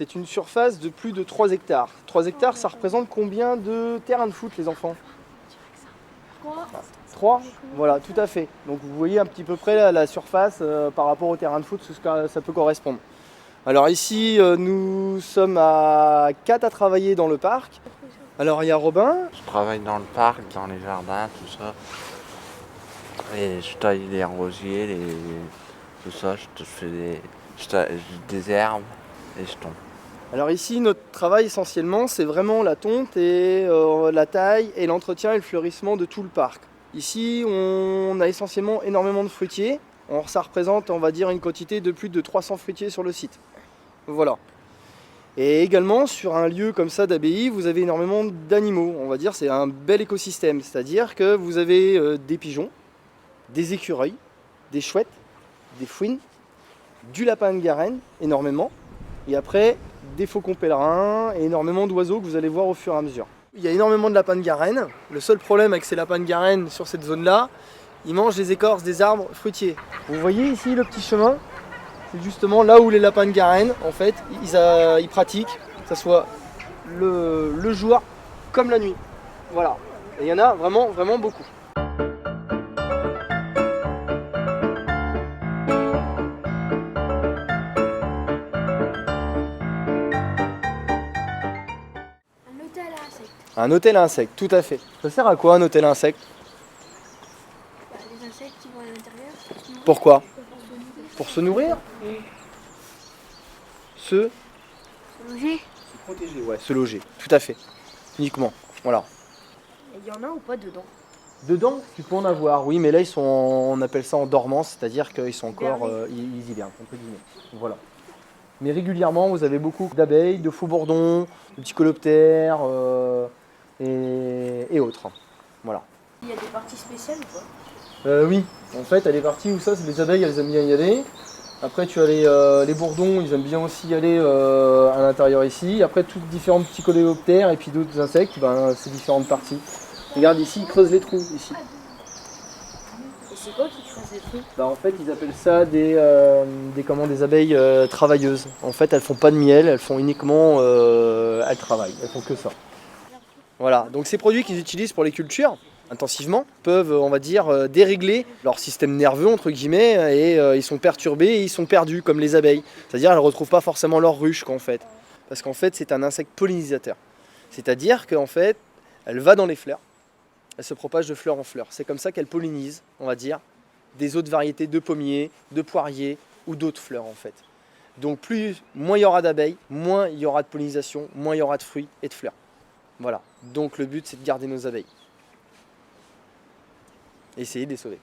c'est une surface de plus de 3 hectares. 3 hectares, ça représente combien de terrains de foot, les enfants? 3. Voilà, tout à fait. Donc vous voyez un petit peu près la surface par rapport au terrain de foot, ce que ça peut correspondre. Alors ici, nous sommes à 4 à travailler dans le parc. Alors il y a Robin. Je travaille dans le parc, dans les jardins, tout ça. Et je taille les rosiers, tout ça, je taille des herbes et je tombe. Alors ici, notre travail essentiellement, c'est vraiment la tonte et la taille et l'entretien et le fleurissement de tout le parc. Ici, on a essentiellement énormément de fruitiers. Ça représente, on va dire, une quantité de plus de 300 fruitiers sur le site. Voilà. Et également, sur un lieu comme ça d'abbaye, vous avez énormément d'animaux. On va dire, c'est un bel écosystème. C'est-à-dire que vous avez des pigeons, des écureuils, des chouettes, des fouines, du lapin de Garenne, énormément. Et après, des faucons pèlerins et énormément d'oiseaux que vous allez voir au fur et à mesure. Il y a énormément de lapins de Garenne. Le seul problème avec ces lapins de Garenne sur cette zone-là, ils mangent les écorces des arbres fruitiers. Vous voyez ici le petit chemin? C'est justement là où les lapins de Garenne, en fait, ils pratiquent, que ce soit le jour comme la nuit. Voilà. Et il y en a vraiment, vraiment beaucoup. Un hôtel à insectes, tout à fait. Ça sert à quoi un hôtel à insectes? Les insectes qui vont à l'intérieur. Pourquoi? Pour se nourrir? Se Loger. protéger, ouais, se loger, tout à fait. Uniquement, voilà. Il y en a ou pas dedans? Dedans, tu peux en avoir, oui, mais là, on appelle ça en dormance, c'est-à-dire qu'ils sont encore, ils hibernent, entre guillemets. Voilà. Mais régulièrement, vous avez beaucoup d'abeilles, de faux-bourdons, de petits coloptères et autres. Voilà. Il y a des parties spéciales ou pas? Oui, en fait, elle est partie où ça, c'est les abeilles, elles aiment bien y aller. Après, tu as les bourdons, ils aiment bien aussi y aller à l'intérieur ici. Après, tous différents petits coléoptères et puis d'autres insectes, ben, c'est différentes parties. Regarde ici, ils creusent les trous, ici. Et c'est quoi qui creuse les trous? Bah, en fait, ils appellent ça des abeilles travailleuses. En fait, elles font pas de miel, elles font uniquement, elles travaillent, elles font que ça. Voilà, donc ces produits qu'ils utilisent pour les cultures, intensivement, peuvent, on va dire, dérégler leur système nerveux, entre guillemets, et ils sont perturbés et ils sont perdus, comme les abeilles. C'est-à-dire, elles ne retrouvent pas forcément leur ruche, en fait. Parce qu'en fait, c'est un insecte pollinisateur. C'est-à-dire qu'en fait, elle va dans les fleurs, elle se propage de fleur en fleur. C'est comme ça qu'elle pollinise, on va dire, des autres variétés de pommiers, de poiriers ou d'autres fleurs, en fait. Donc, moins il y aura d'abeilles, moins il y aura de pollinisation, moins il y aura de fruits et de fleurs. Voilà. Donc, le but, c'est de garder nos abeilles. Essayer de les sauver.